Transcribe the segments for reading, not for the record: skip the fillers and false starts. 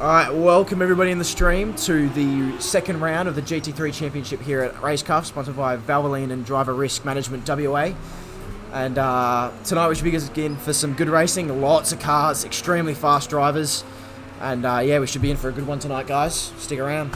Alright, welcome everybody in the stream to the second round of the GT3 Championship here at RaceKraft, sponsored by Valvoline and Driver Risk Management WA. And tonight we should be in for some good racing, lots of cars, extremely fast drivers. And yeah, we should be in for a good one tonight, guys. Stick around.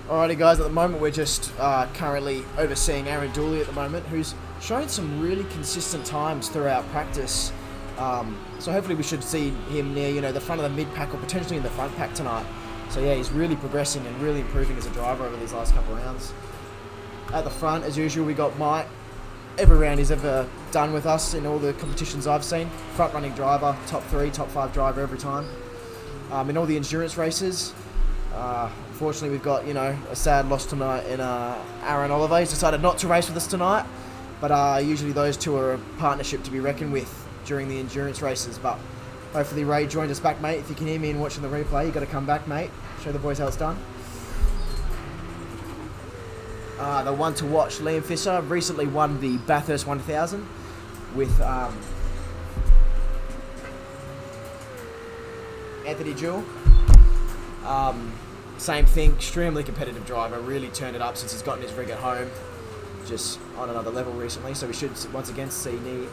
Alrighty guys, at the moment we're just currently overseeing Aaron Dooley at the moment, who's shown some really consistent times throughout practice. So hopefully we should see him near, the front of the mid-pack or potentially in the front pack tonight. So yeah, he's really progressing and really improving as a driver over these last couple of rounds. At the front, as usual, we got Mike. Every round he's ever done with us in all the competitions I've seen. Front-running driver, top 3, top 5 driver every time. In all the endurance races. Unfortunately, we've got, a sad loss tonight in Aaron Oliver. He's decided not to race with us tonight, but usually those two are a partnership to be reckoned with during the endurance races. But hopefully Ray joined us back, mate. If you can hear me and watching the replay, you got to come back, mate. Show the boys how it's done. The one to watch, Liam Fisher, recently won the Bathurst 1000 with Anthony Jewell. Same thing, extremely competitive driver, really turned it up since he's gotten his rig at home, just on another level recently, so we should once again see him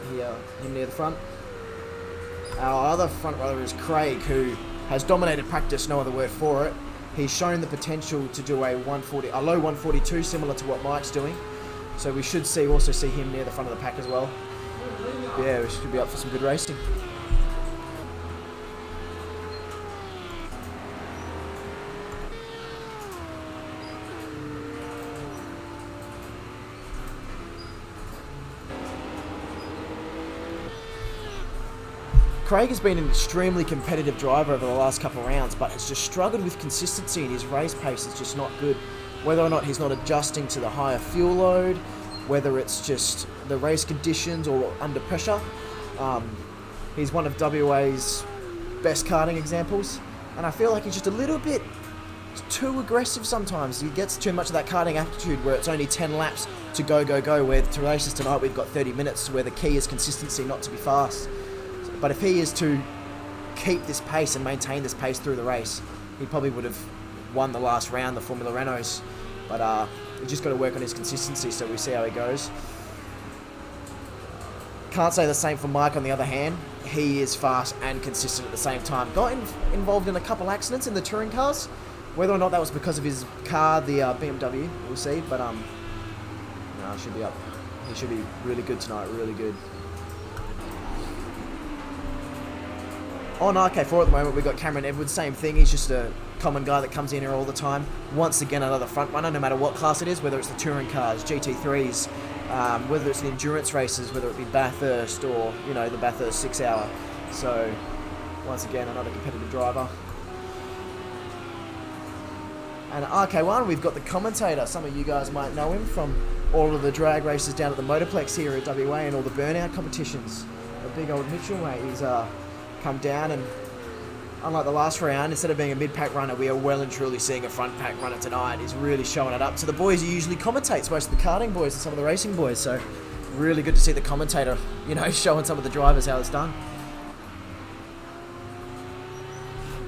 near the front. Our other front runner is Craig, who has dominated practice, no other word for it. He's shown the potential to do a low 142, similar to what Mike's doing, so we should also see him near the front of the pack as well. Yeah, we should be up for some good racing. Craig has been an extremely competitive driver over the last couple of rounds, but has just struggled with consistency, and his race pace is just not good. Whether or not he's not adjusting to the higher fuel load, whether it's just the race conditions or under pressure. He's one of WA's best karting examples, and I feel like he's just a little bit too aggressive sometimes. He gets too much of that karting aptitude where it's only 10 laps to go, where to races tonight we've got 30 minutes, where the key is consistency, not to be fast. But if he is to keep this pace and maintain this pace through the race, he probably would have won the last round, the Formula Renaults. But he's just got to work on his consistency, so we see how he goes. Can't say the same for Mike on the other hand. He is fast and consistent at the same time. Got involved in a couple accidents in the touring cars. Whether or not that was because of his car, the BMW, we'll see. But no, should be up. He should be really good tonight, really good. On RK4 at the moment, we've got Cameron Edwards, same thing. He's just a common guy that comes in here all the time. Once again, another front runner, no matter what class it is, whether it's the touring cars, GT3s, whether it's the endurance races, whether it be Bathurst or, the Bathurst 6 hour. So, once again, another competitive driver. And RK1, we've got the commentator. Some of you guys might know him from all of the drag races down at the Motorplex here at WA and all the burnout competitions. A big old Mitchell, mate. He's come down, and unlike the last round, instead of being a mid-pack runner, we are well and truly seeing a front-pack runner tonight. He's really showing it up to the boys he usually commentates, most of the karting boys and some of the racing boys, so really good to see the commentator, showing some of the drivers how it's done.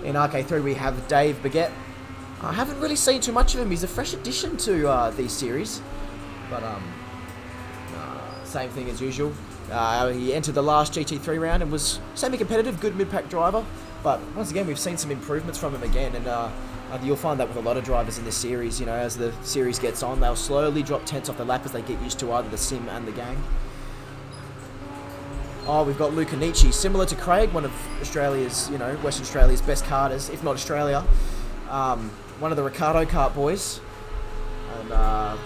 In RK3 we have Dave Baguette. I haven't really seen too much of him. He's a fresh addition to these series. But same thing as usual. He entered the last GT3 round and was semi-competitive, good mid-pack driver. But once again, we've seen some improvements from him again. And you'll find that with a lot of drivers in this series. You know, as the series gets on, they'll slowly drop tenths off the lap as they get used to either the sim and the game. Oh, we've got Luca Nietzsche, similar to Craig, one of Australia's, you know, Western Australia's best karters, if not Australia. One of the Ricardo kart boys. And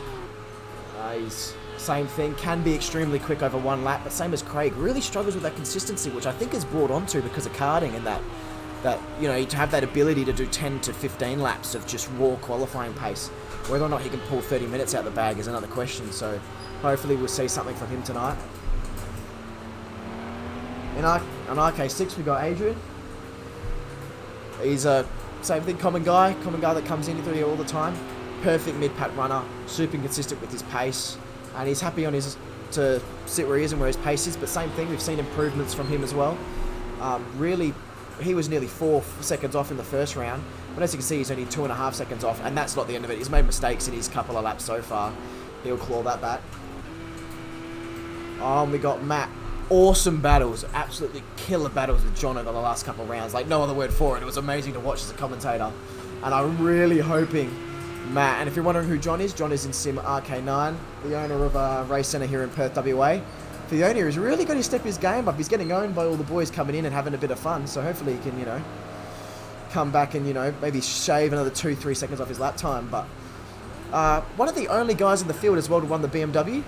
he's same thing, can be extremely quick over one lap, but same as Craig, really struggles with that consistency, which I think is brought onto because of karting and that you know, to have that ability to do 10 to 15 laps of just raw qualifying pace. Whether or not he can pull 30 minutes out the bag is another question, so hopefully we'll see something from him tonight. On RK6 we got Adrian. He's a same thing, common guy that comes in through here all the time. Perfect mid-pack runner, super consistent with his pace, and he's happy on to sit where he is and where his pace is. But same thing, we've seen improvements from him as well. Really, he was nearly 4 seconds off in the first round, but as you can see, he's only 2.5 seconds off, and that's not the end of it. He's made mistakes in his couple of laps so far. He'll claw that back. And we got Matt. Awesome battles, absolutely killer battles with John over the last couple of rounds. Like, no other word for it. It was amazing to watch as a commentator. And I'm really hoping Matt, and if you're wondering who John is in Sim RK9, the owner of a race centre here in Perth, WA. For the owner, he's really got to step his game up. He's getting owned by all the boys coming in and having a bit of fun. So hopefully he can, you know, come back and, you know, maybe shave another 2-3 seconds off his lap time. But one of the only guys in the field as well to won the BMW.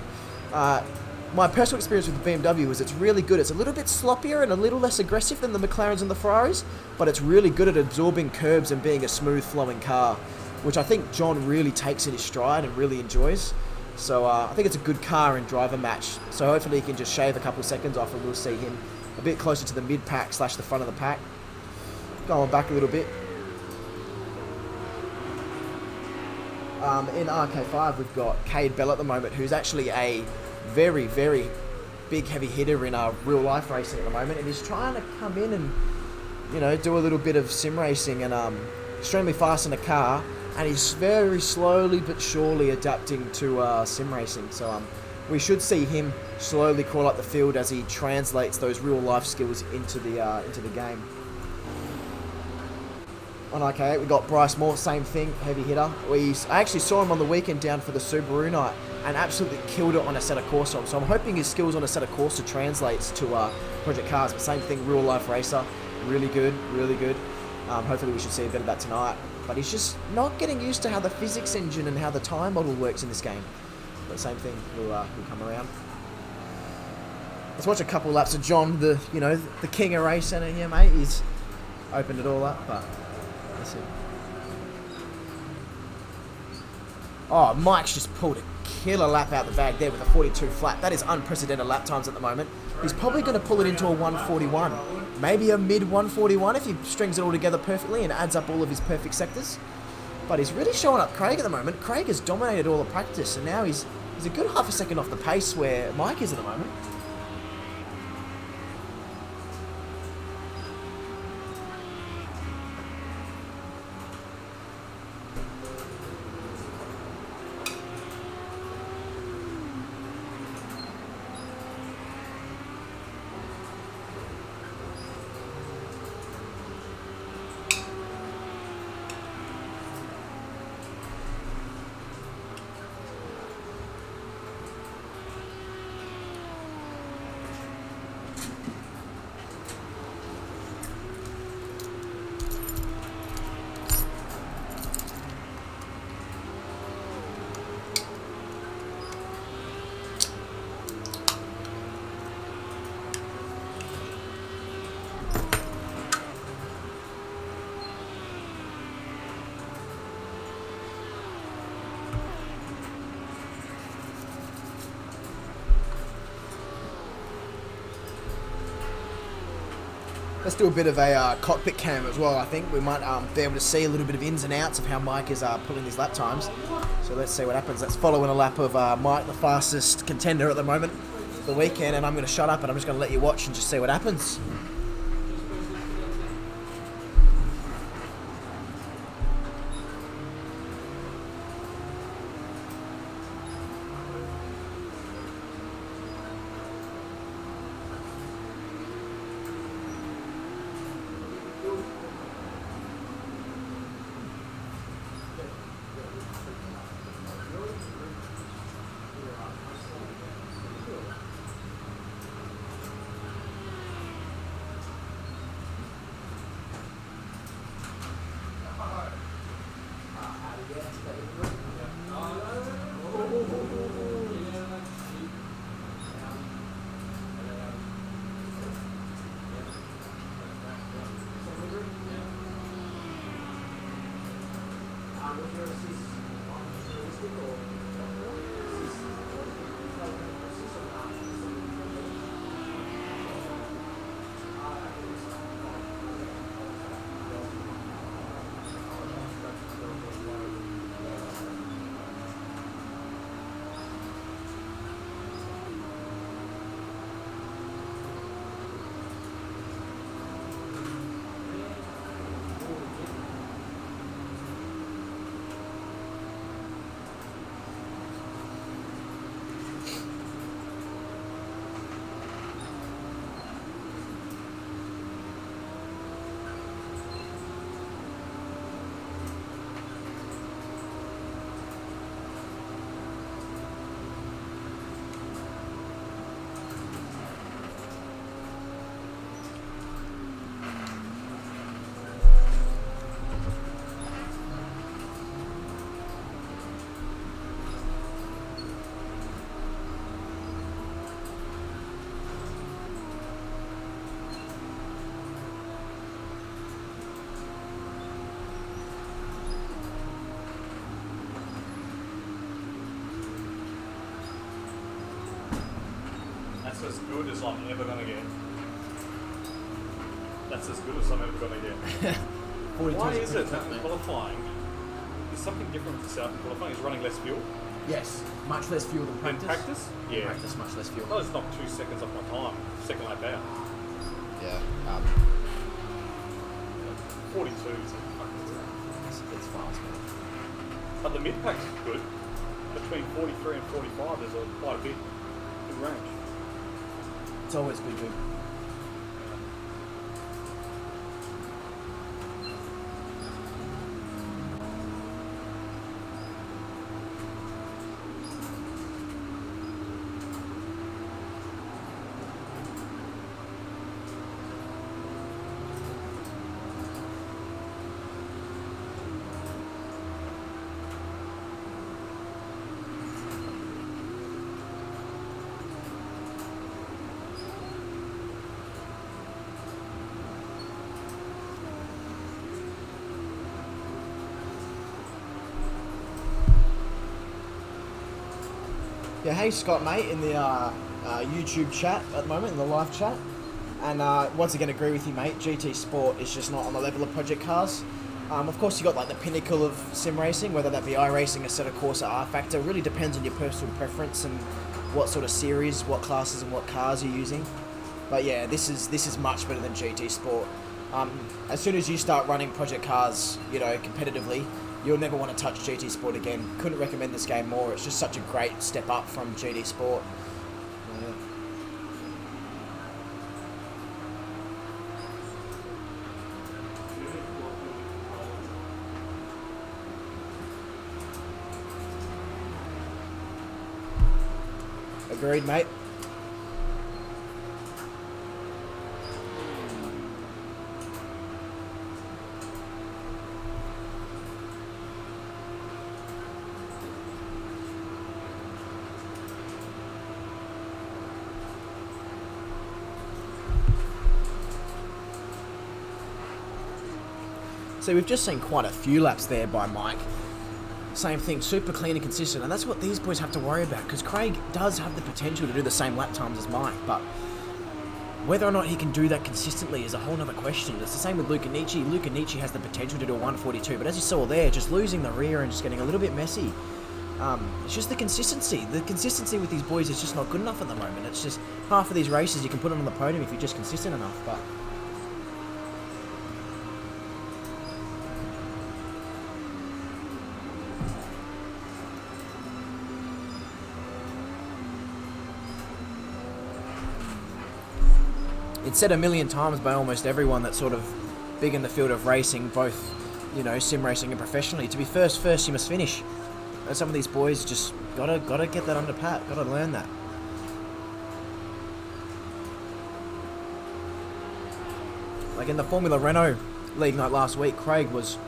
My personal experience with the BMW is it's really good. It's a little bit sloppier and a little less aggressive than the McLarens and the Ferraris, but it's really good at absorbing curbs and being a smooth flowing car, which I think John really takes in his stride and really enjoys. So I think it's a good car and driver match. So hopefully he can just shave a couple of seconds off and we'll see him a bit closer to the mid-pack / the front of the pack. Going back a little bit. In RK5 we've got Cade Bell at the moment, who's actually a very, very big heavy hitter in real life racing at the moment, and he's trying to come in and, you know, do a little bit of sim racing and extremely fast in a car, and he's very slowly but surely adapting to sim racing. So we should see him slowly crawl up the field as he translates those real life skills into the game. On RK8 we got Bryce Moore, same thing, heavy hitter. I actually saw him on the weekend down for the Subaru night and absolutely killed it on a set of Corsa. So I'm hoping his skills on a set of Corsa translates to Project Cars. But same thing, real life racer, really good, really good. Hopefully we should see a bit of that tonight. But he's just not getting used to how the physics engine and how the time model works in this game. But same thing will come around. Let's watch a couple laps of John, the king of race centre here, mate. He's opened it all up, but let's see. Oh, Mike's just pulled a killer lap out the bag there with a 42 flat. That is unprecedented lap times at the moment. He's probably going to pull it into a 141. Maybe a mid 141 if he strings it all together perfectly and adds up all of his perfect sectors. But he's really showing up Craig at the moment. Craig has dominated all the practice, and now he's a good half a second off the pace where Mike is at the moment. Let's do a bit of a cockpit cam as well. I think we might be able to see a little bit of ins and outs of how Mike is pulling his lap times. So let's see what happens. Let's follow in a lap of Mike, the fastest contender at the moment for the weekend, and I'm going to shut up and I'm just going to let you watch and just see what happens. That's as good as I'm ever going to get. That's as good as I'm ever going to get. 42 Why a is pretty it that quick, mate. qualifying is something different to South qualifying? Is running less fuel? Yes, much less fuel than practice. In practice? Yeah. Practice, much less fuel. I just knocked 2 seconds off my time. Second lap out. Yeah. 42 is fucking It's fast, man. But the mid pack's good. Between 43 and 45, there's quite a bit good range. It's always good, dude. Yeah, hey Scott, mate, in the YouTube chat at the moment, in the live chat. And once again, agree with you, mate. GT Sport is just not on the level of project cars. Of course, you got like the pinnacle of sim racing, whether that be iRacing, Assetto Corsa, R Factor. It really depends on your personal preference and what sort of series, what classes, and what cars you're using. But yeah, this is much better than GT Sport. As soon as you start running project cars, you know, competitively, you'll never want to touch GT Sport again. Couldn't recommend this game more. It's just such a great step up from GT Sport. Agreed, mate. So we've just seen quite a few laps there by Mike. Same thing, super clean and consistent, and that's what these boys have to worry about, because Craig does have the potential to do the same lap times as Mike, but whether or not he can do that consistently is a whole other question. It's the same with Luca Nietzsche. Luca Nietzsche has the potential to do a 142, but as you saw there, just losing the rear and just getting a little bit messy. It's just the consistency. The consistency with these boys is just not good enough at the moment. It's just half of these races you can put them on the podium if you're just consistent enough, but it's said a million times by almost everyone that's sort of big in the field of racing, both, you know, sim racing and professionally. To be first you must finish. And some of these boys just gotta get that under pat, gotta learn that. Like in the Formula Renault League night last week, Craig was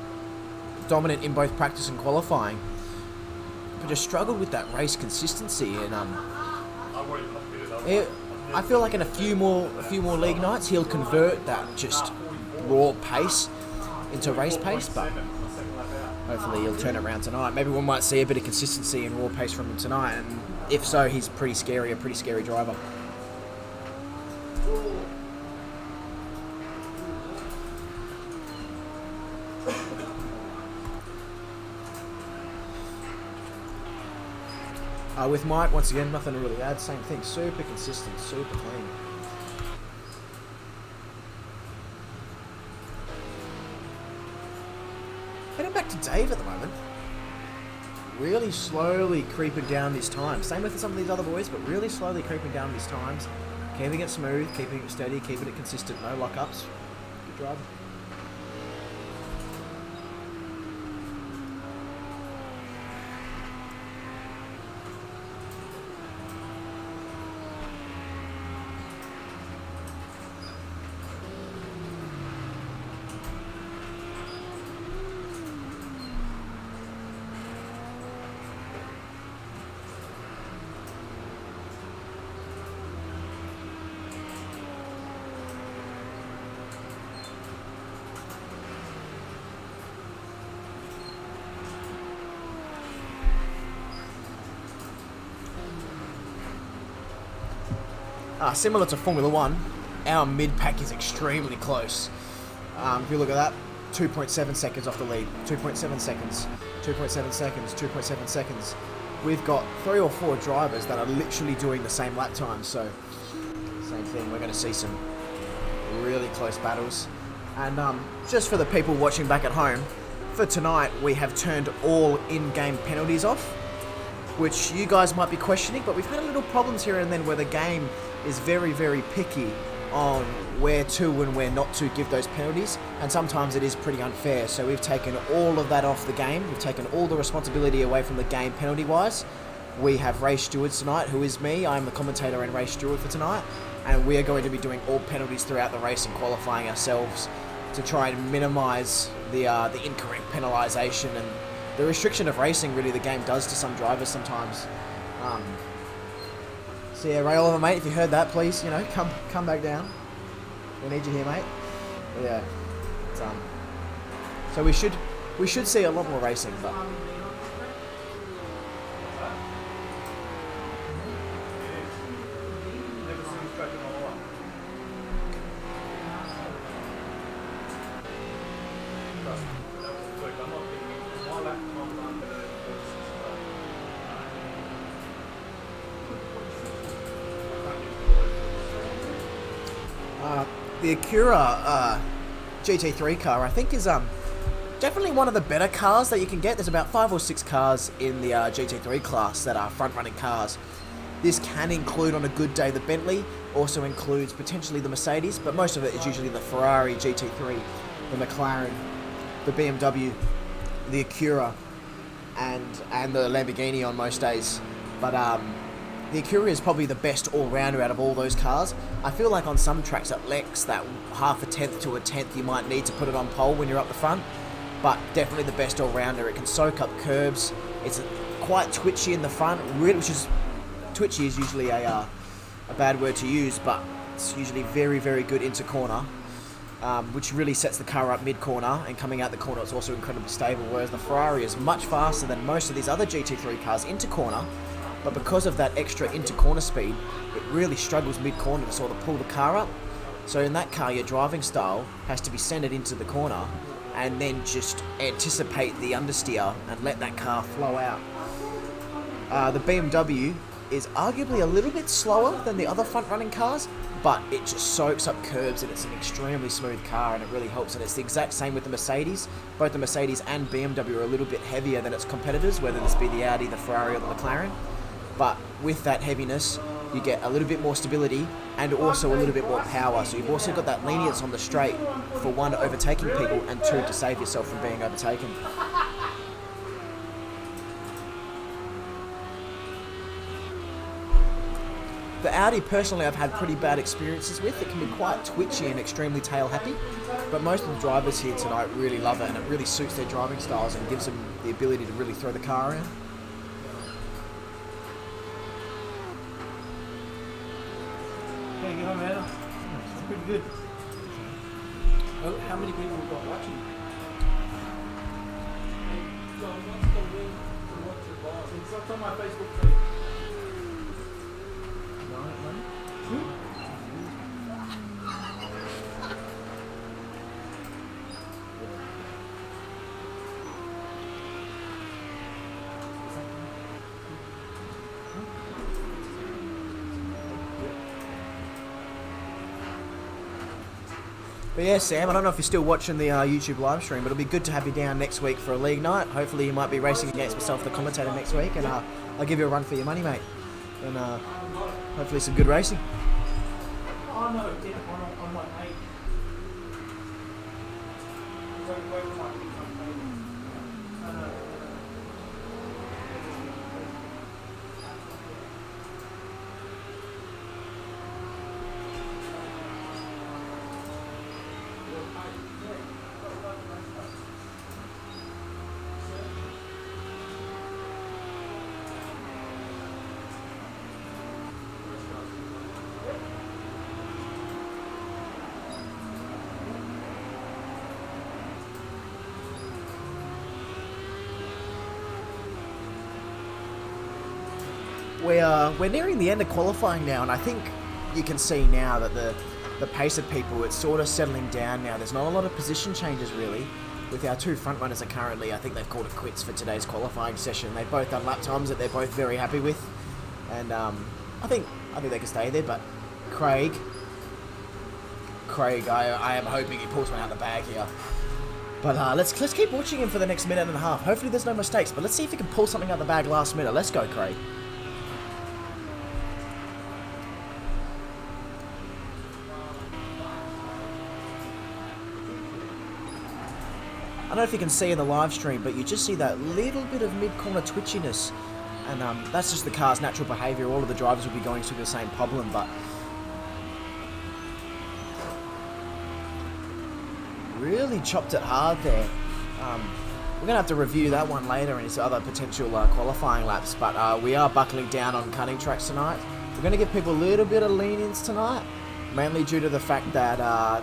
dominant in both practice and qualifying, but just struggled with that race consistency. And I feel like in a few more league nights he'll convert that just raw pace into race pace, but hopefully he'll turn it around tonight. Maybe we might see a bit of consistency and raw pace from him tonight, and if so, he's a pretty scary driver. With Mike, once again, nothing to really add. Same thing, super consistent, super clean. Heading back to Dave at the moment. Really slowly creeping down his time. Same with some of these other boys, but really slowly creeping down his times. Keeping it smooth, keeping it steady, keeping it consistent, no lock-ups. Good drive. Similar to Formula 1, our mid-pack is extremely close. If you look at that, 2.7 seconds off the lead, 2.7 seconds, 2.7 seconds, 2.7 seconds. We've got 3 or 4 drivers that are literally doing the same lap time, so same thing, we're going to see some really close battles. And just for the people watching back at home, for tonight we have turned all in-game penalties off, which you guys might be questioning, but we've had a little problems here and then where the game is very, very picky on where to and where not to give those penalties, and sometimes it is pretty unfair. So we've taken all of that off the game. We've taken all the responsibility away from the game penalty-wise. We have race stewards tonight, who is me. I'm the commentator and race steward for tonight, and we are going to be doing all penalties throughout the race and qualifying ourselves to try and minimise the incorrect penalisation and the restriction of racing really the game does to some drivers sometimes. So yeah, Ray Oliver, mate, if you heard that, please, come back down. We need you here, mate. But yeah, so we should see a lot more racing, but. The Acura GT3 car, I think, is definitely one of the better cars that you can get. There's about 5 or 6 cars in the GT3 class that are front-running cars. This can include, on a good day, the Bentley, also includes potentially the Mercedes, but most of it is usually the Ferrari GT3, the McLaren, the BMW, the Acura, and the Lamborghini on most days. But the Acura is probably the best all-rounder out of all those cars. I feel like on some tracks at Lex, that half a tenth to a tenth, you might need to put it on pole when you're up the front. But definitely the best all-rounder. It can soak up curbs. It's quite twitchy in the front, twitchy is usually a bad word to use, but it's usually very, very good into corner, which really sets the car up mid-corner, and coming out the corner it's also incredibly stable, whereas the Ferrari is much faster than most of these other GT3 cars into corner. But because of that extra inter-corner speed, it really struggles mid-corner to sort of pull the car up. So in that car, your driving style has to be centered into the corner and then just anticipate the understeer and let that car flow out. The BMW is arguably a little bit slower than the other front-running cars, but it just soaks up curbs and it's an extremely smooth car and it really helps. And it's the exact same with the Mercedes. Both the Mercedes and BMW are a little bit heavier than its competitors, whether this be the Audi, the Ferrari or the McLaren. But with that heaviness, you get a little bit more stability and also a little bit more power. So you've also got that lenience on the straight for 1, overtaking people, and 2, to save yourself from being overtaken. The Audi, personally, I've had pretty bad experiences with. It can be quite twitchy and extremely tail happy, but most of the drivers here tonight really love it, and it really suits their driving styles and gives them the ability to really throw the car around. How you going, man? Pretty good. Well, how many people have got watching? What's the link to watch your boss? It's on my Facebook page. But yeah, Sam, I don't know if you're still watching the YouTube live stream, but it'll be good to have you down next week for a league night. Hopefully you might be racing against myself, the commentator, next week, and I'll give you a run for your money, mate. And hopefully some good racing. Oh no, on my page. We're nearing the end of qualifying now, and I think you can see now that the pace of people, it's sort of settling down now. There's not a lot of position changes really. With our two front runners are currently, I think they've called it quits for today's qualifying session. They've both done lap times that they're both very happy with, and I think they can stay there. But Craig, I am hoping he pulls one out of the bag here. But let's keep watching him for the next minute and a half. Hopefully there's no mistakes. But let's see if he can pull something out of the bag last minute. Let's go, Craig. I don't know if you can see in the live stream, but you just see that little bit of mid-corner twitchiness. And that's just the car's natural behaviour. All of the drivers will be going through the same problem, but really chopped it hard there. We're going to have to review that one later in his other potential qualifying laps, but we are buckling down on cutting tracks tonight. We're going to give people a little bit of lenience tonight, mainly due to the fact that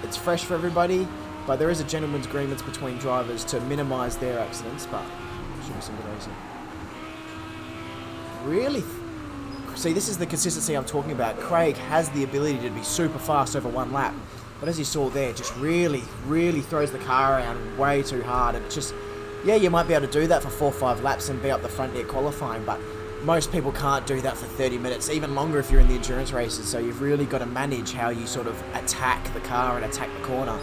it's fresh for everybody. But there is a gentleman's agreement between drivers to minimise their accidents, but should be some good racing. Really? See, this is the consistency I'm talking about. Craig has the ability to be super fast over one lap, but as you saw there, just really throws the car around way too hard. And it's just, yeah, you might be able to do that for 4 or 5 laps and be up the front near qualifying, but most people can't do that for 30 minutes, even longer if you're in the endurance races. So you've really got to manage how you sort of attack the car and attack the corner.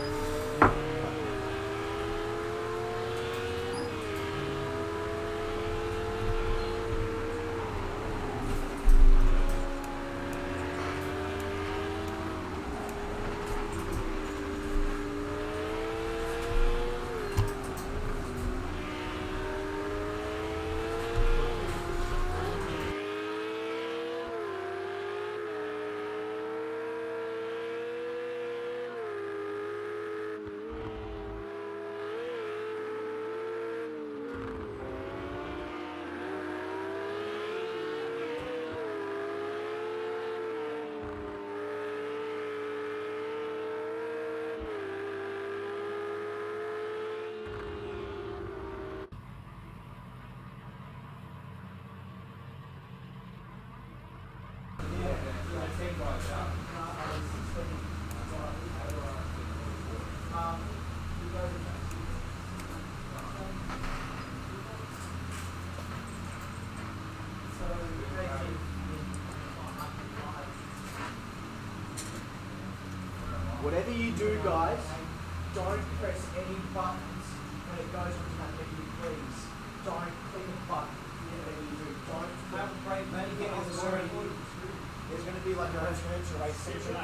Whatever you do, guys, don't press any buttons when it goes into that menu, please. Don't click a button. Whatever you do, don't have a break. Maybe get on the screen. There's going to be like a return to race section.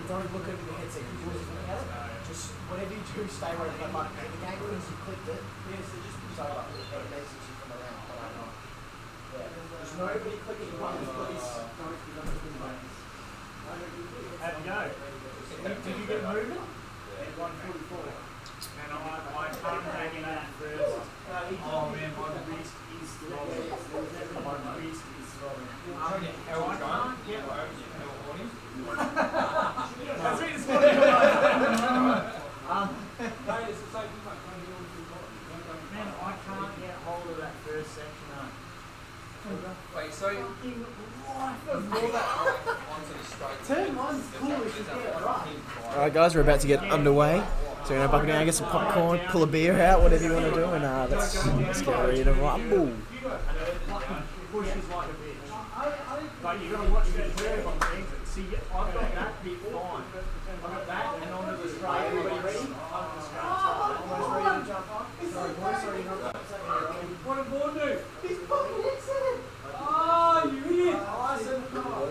Don't look at the headset. Just whatever you do, stay away from that button. And the game thinks you clicked it. So it message you from around. But I know. Yeah. There's nobody clicking buttons, please. Don't click the buttons. How'd you go? Did you get moving? At 144. And I can't hang in that first. Oh man, my wrist is throbbing. My wrist is throbbing. I can't get that's what it's funny. Man, I can't get hold of that first section. Wait, so Turn one's cool if you get it right. Alright guys, we're about to get underway. So we're going to buckle down, get some popcorn, pull a beer out, whatever you want to do, and let's get ready to rumble. Pushes like a bitch. But you got to watch that curve on the exit. See, I've got that bit fine. I've got that and onto the straight. Everybody ready? Onto the straight. Almost ready to jump on. Sorry, boys, sorry, not that. What did Vaughan do? He's fucking exited. Oh, you idiot! I said the car.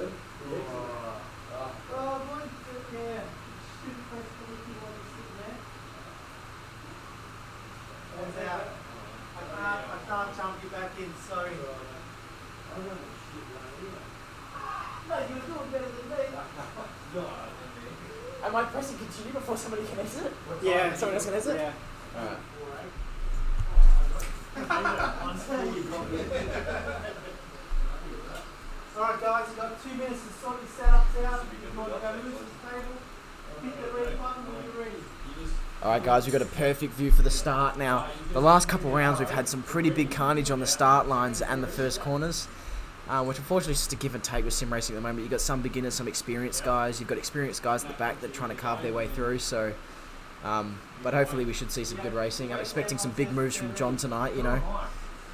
Oh, boy, yeah. Should press the wiki while you're sitting there. Hands out. I can't jump you back in, sorry. No, you were doing better than me. Am I pressing continue before somebody can exit? Yeah. Someone else can exit? Yeah. Alright. Alright guys, you've got 2 minutes to sort your setups out. If you want to go loose the table, hit the ready button when you're ready. Alright guys, we've got a perfect view for the start now. The last couple rounds we've had some pretty big carnage on the start lines and the first corners. which unfortunately is just a give and take with sim racing at the moment. You've got some beginners, some experienced guys. You've got experienced guys at the back that are trying to carve their way through. So, but hopefully we should see some good racing. I'm expecting some big moves from John tonight, you know.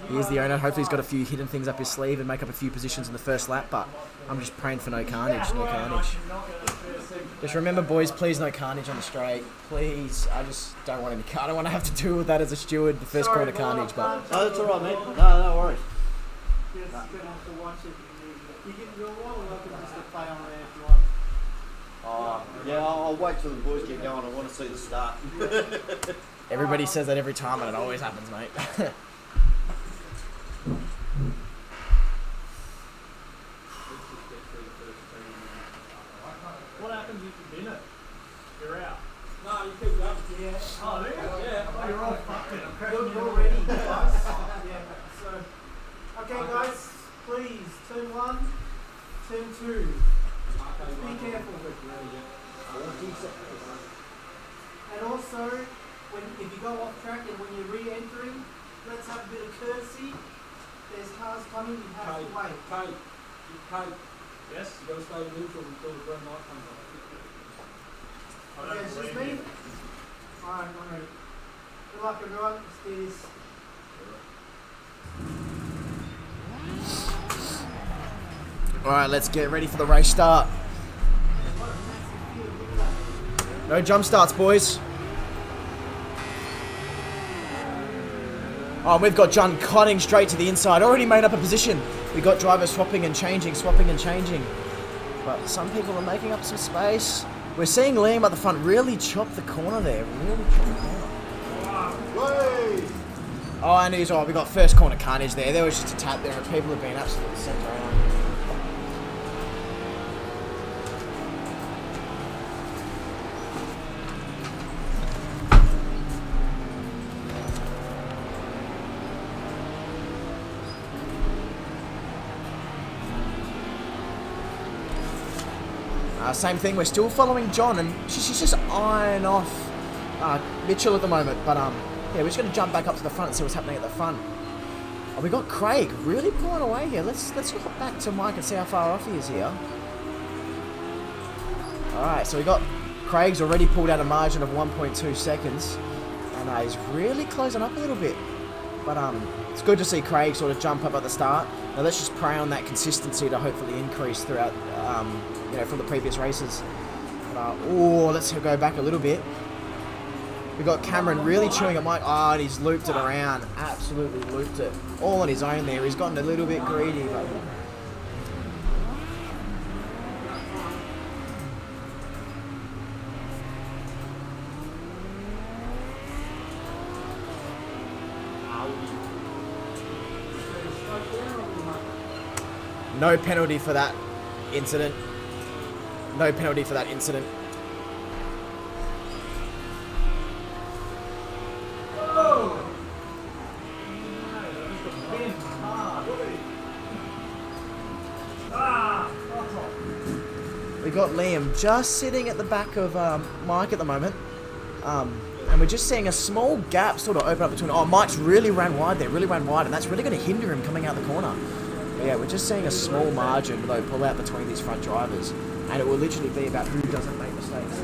He is the owner. Hopefully he's got a few hidden things up his sleeve and make up a few positions in the first lap, but I'm just praying for no carnage, no carnage. Just remember, boys, please no carnage on the straight. Please, I just don't want I don't want to have to deal with that as a steward, the first corner carnage, but... No, that's alright, mate. No worries. You're going to have to watch it. You're welcome just to play on there if you want. Oh, yeah, I'll wait till the boys get going. I want to see the start. Everybody says that every time and it always happens, mate. What happens if you bin it? You're out. No, you keep going. Yeah. Oh, yeah. Yeah. You're all fucked. I'm crashing You're ready, guys. Yeah. So, Okay, guys, please, turn 1, turn 2. Just be careful. And also, if you go off track and when you're re-entering, let's have a bit of courtesy. There's cars coming, you have to wait. Kate, yes? you got to stay neutral until the green light comes on. Okay, it's just me. Alright, I'm ready. Good luck, everyone. Let's do this. Alright, let's get ready for the race start. No jump starts, boys. Oh, we've got John cutting straight to the inside. Already made up a position. We got drivers swapping and changing. But some people are making up some space. We're seeing Liam at the front really chop the corner there. Really chop the corner. Oh, and he's we got first corner carnage there. There was just a tap there and people have been absolutely sent around. Same thing, we're still following John, and she's just eyeing off Mitchell at the moment. But yeah, we're just going to jump back up to the front and see what's happening at the front. Oh, we got Craig really pulling away here. Let's hop back to Mike and see how far off he is here. All right, so we got Craig's already pulled out a margin of 1.2 seconds, and he's really closing up a little bit. But it's good to see Craig sort of jump up at the start. Now let's just pray on that consistency to hopefully increase throughout, you know, from the previous races. But, let's go back a little bit. We got Cameron really chewing at Mike. Oh, and he's looped it around. Absolutely looped it. All on his own there. He's gotten a little bit greedy, but... No penalty for that incident. No penalty for that incident. We got Liam just sitting at the back of Mike at the moment. And we're just seeing a small gap sort of open up between... Oh, Mike's really ran wide there, and that's really going to hinder him coming out the corner. But yeah, we're just seeing a small margin, though, pull out between these front drivers. And it will literally be about who doesn't make mistakes.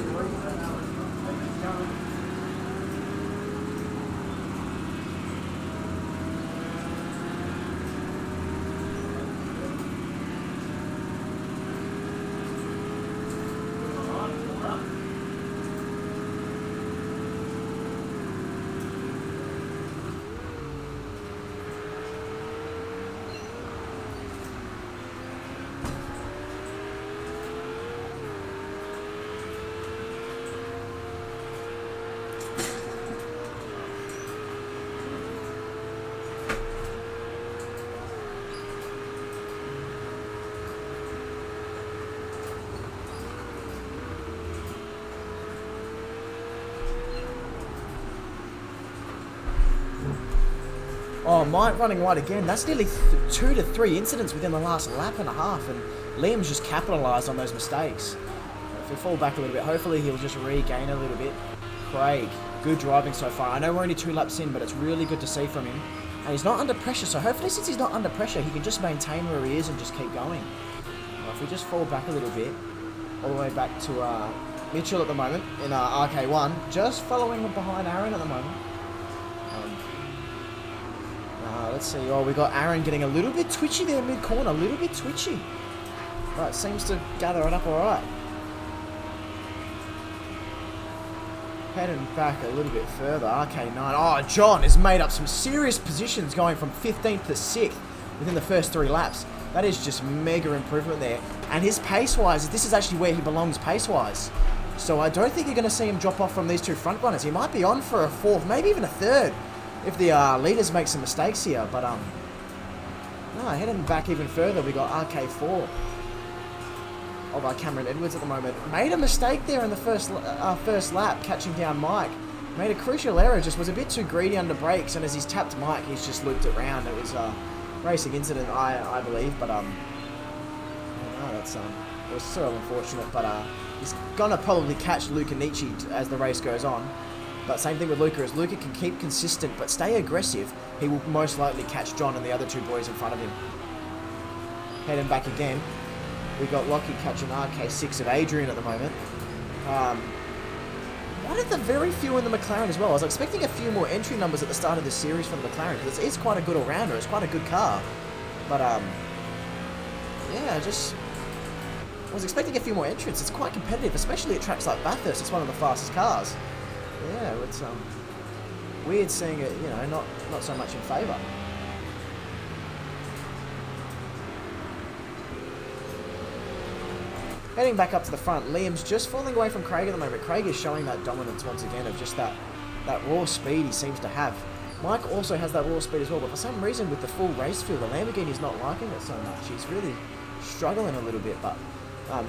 Oh, Mike running wide again. That's nearly 2 to 3 incidents within the last lap and a half, and Liam's just capitalised on those mistakes. If we fall back a little bit, hopefully he'll just regain a little bit. Craig, good driving so far. I know we're only 2 laps in, but it's really good to see from him. And he's not under pressure, so hopefully since he's not under pressure, he can just maintain where he is and just keep going. Well, if we just fall back a little bit, all the way back to Mitchell at the moment in RK1, just following behind Aaron at the moment. Let's see. Oh, we got Aaron getting a little bit twitchy there mid-corner, a little bit twitchy. But seems to gather it up all right. Heading back a little bit further, RK9. Oh, John has made up some serious positions going from 15th to 6th within the first 3 laps. That is just mega improvement there. And his pace-wise, this is actually where he belongs pace-wise. So I don't think you're going to see him drop off from these 2 front runners. He might be on for a 4th, maybe even a 3rd, if the leaders make some mistakes here. But no, heading back even further, we got RK4 of our Cameron Edwards at the moment. Made a mistake there in the first lap, catching down Mike. Made a crucial error, just was a bit too greedy under brakes, and as he's tapped Mike, he's just looped it round. It was a racing incident, I believe, but no, that's it was so unfortunate. But he's gonna probably catch Luca Nietzsche as the race goes on. But same thing with Luca, as Luca can keep consistent but stay aggressive, he will most likely catch John and the other 2 boys in front of him. Heading back again, we got Lockie catching RK6 of Adrian at the moment. One of the very few in the McLaren as well. I was expecting a few more entry numbers at the start of this series from the McLaren, because it is quite a good all-rounder, it's quite a good car. But yeah, just was expecting a few more entrants. It's quite competitive, especially at tracks like Bathurst. It's one of the fastest cars. Yeah, it's weird seeing it, you know, not so much in favour. Heading back up to the front, Liam's just falling away from Craig at the moment. Craig is showing that dominance once again of just that raw speed he seems to have. Mike also has that raw speed as well, but for some reason with the full race field, the Lamborghini's not liking it so much. He's really struggling a little bit, but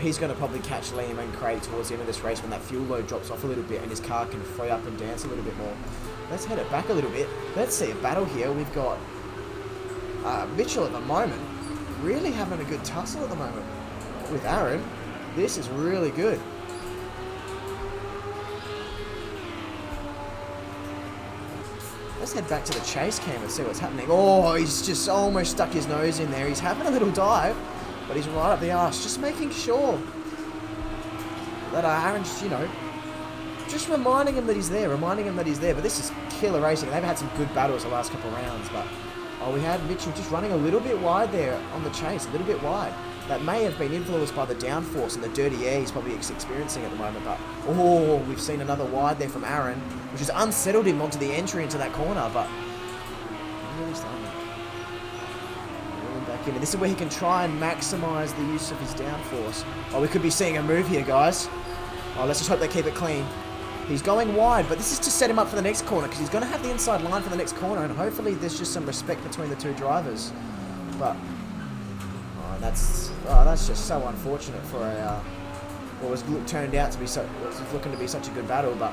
he's going to probably catch Liam and Craig towards the end of this race when that fuel load drops off a little bit and his car can free up and dance a little bit more. Let's head it back a little bit. Let's see a battle here. We've got Mitchell at the moment really having a good tussle at the moment with Aaron. This is really good. Let's head back to the chase cam and see what's happening. Oh, he's just almost stuck his nose in there. He's having a little dive, but he's right up the arse, just making sure that Aaron's, you know, just reminding him that he's there, But this is killer racing. They've had some good battles the last couple of rounds, but we had Mitchell just running a little bit wide there on the chase, a little bit wide. That may have been influenced by the downforce and the dirty air he's probably experiencing at the moment, but we've seen another wide there from Aaron, which has unsettled him onto the entry into that corner, but really starting to roll back in. And this is where he can try and maximise the use of his downforce. Oh, we could be seeing a move here, guys. Oh, let's just hope they keep it clean. He's going wide, but this is to set him up for the next corner, because he's going to have the inside line for the next corner, and hopefully there's just some respect between the 2 drivers. But that's just so unfortunate for what was turned out to be looking to be such a good battle, but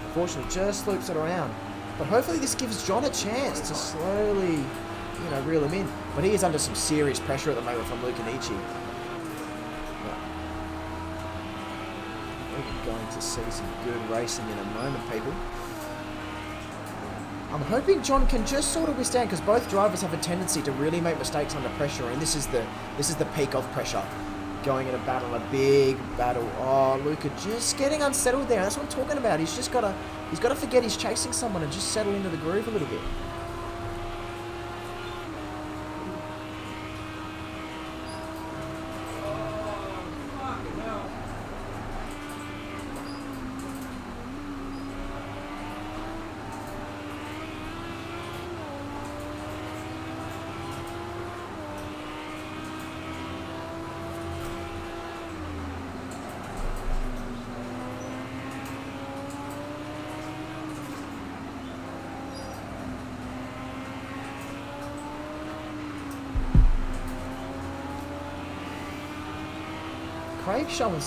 unfortunately just loops it around. But hopefully this gives John a chance to slowly, you know, reel him in. But he is under some serious pressure at the moment from Luca Nietzsche. We're going to see some good racing in a moment, people. I'm hoping John can just sort of withstand, because both drivers have a tendency to really make mistakes under pressure, and this is the peak of pressure. Going in a battle, a big battle. Oh, Luca just getting unsettled there. That's what I'm talking about. He's got to forget he's chasing someone and just settle into the groove a little bit. Craig's showing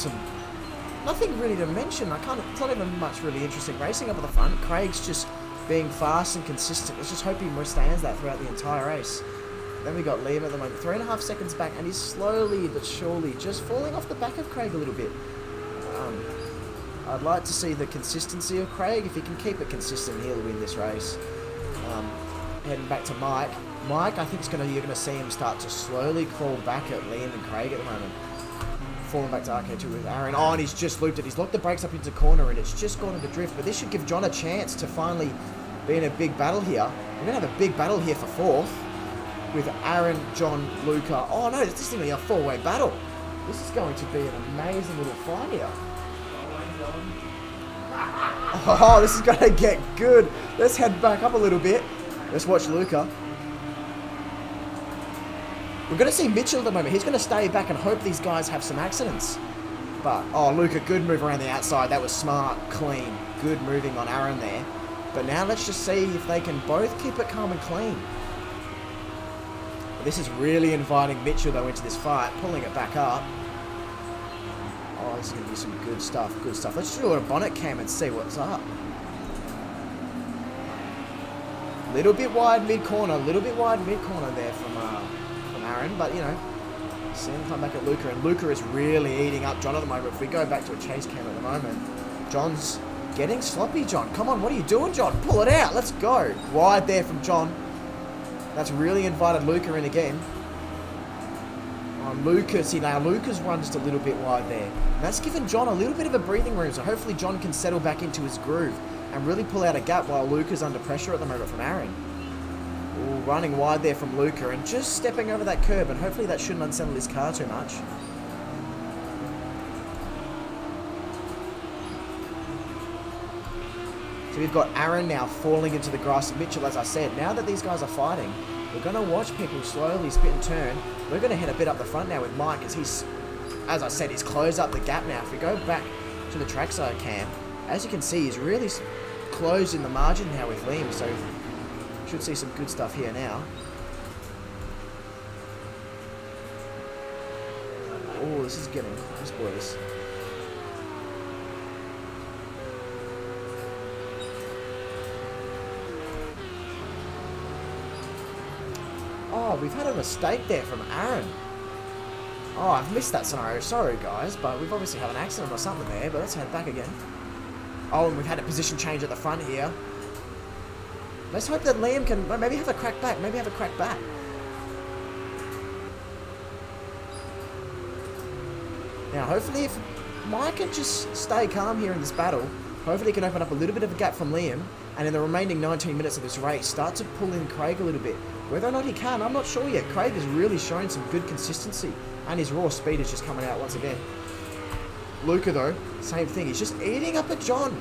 nothing really to mention. It's not even much really interesting racing up at the front. Craig's just being fast and consistent. Let's just hope he withstands that throughout the entire race. Then we got Liam at the moment, 3.5 seconds back, and he's slowly but surely just falling off the back of Craig a little bit. I'd like to see the consistency of Craig. If he can keep it consistent, he'll win this race. heading back to Mike. Mike, I think you're gonna see him start to slowly crawl back at Liam and Craig at the moment. Falling back to RK2 with Aaron. Oh, and he's just looped it. He's locked the brakes up into corner, and it's just gone into drift. But this should give John a chance to finally be in a big battle here. We're gonna have a big battle here for fourth with Aaron, John, Luca. Oh no, this is gonna be a four-way battle. This is going to be an amazing little fight here. Oh, this is going to get good. Let's head back up a little bit. Let's watch Luca. We're going to see Mitchell at the moment. He's going to stay back and hope these guys have some accidents. But, oh, Luca, good move around the outside. That was smart, clean. Good moving on Aaron there. But now let's just see if they can both keep it calm and clean. This is really inviting Mitchell, though, into this fight, pulling it back up. Oh, this is going to be some good stuff, good stuff. Let's do a bonnet cam and see what's up. Little bit wide mid-corner, there from Aaron, but, you know, see him come back at Luca, and Luca is really eating up John at the moment. If we go back to a chase cam at the moment, John's getting sloppy, John. Come on, what are you doing, John? Pull it out, let's go. Wide there from John. That's really invited Luca in again. Luca, see now, Luca's run just a little bit wide there. And that's given John a little bit of a breathing room, so hopefully John can settle back into his groove and really pull out a gap while Luca's under pressure at the moment from Aaron. Ooh, running wide there from Luca and just stepping over that curb, and hopefully that shouldn't unsettle his car too much. So we've got Aaron now falling into the grass of Mitchell, as I said. Now that these guys are fighting, we're going to watch people slowly spit and turn. We're going to head a bit up the front now with Mike, as he's, as I said, he's closed up the gap now. If we go back to the trackside cam, as you can see, he's really closed in the margin now with Liam, so should see some good stuff here now. Oh, this is getting nice, boys. Oh, we've had a mistake there from Aaron. Oh, I've missed that scenario. Sorry, guys, but we've obviously had an accident or something there, but let's head back again. Oh, and we've had a position change at the front here. Let's hope that Liam can maybe have a crack back. Now, hopefully, if Mike can just stay calm here in this battle, hopefully he can open up a little bit of a gap from Liam, and in the remaining 19 minutes of this race, start to pull in Craig a little bit. Whether or not he can, I'm not sure yet. Craig has really shown some good consistency, and his raw speed is just coming out once again. Luca, though, same thing. He's just eating up at John.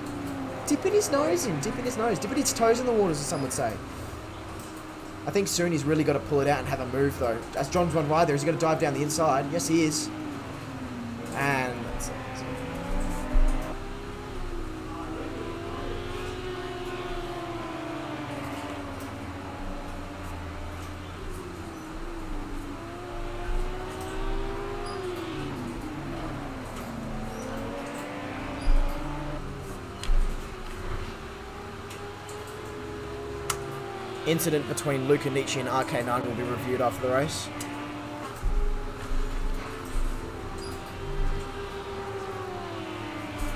Dipping his toes in the waters, as some would say. I think soon he's really got to pull it out and have a move, though. As John's run wide there, he's got to dive down the inside. Yes, he is. And that's it. Incident between Luca Nietzsche and RK9 will be reviewed after the race.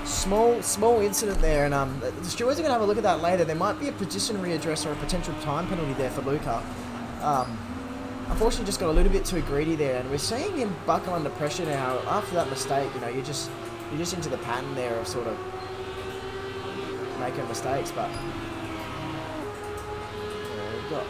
Small incident there, and the stewards are going to have a look at that later. There might be a position readdress or a potential time penalty there for Luca. Unfortunately, just got a little bit too greedy there, and we're seeing him buckle under pressure now. After that mistake, you know, you're just into the pattern there of sort of making mistakes, but. Got.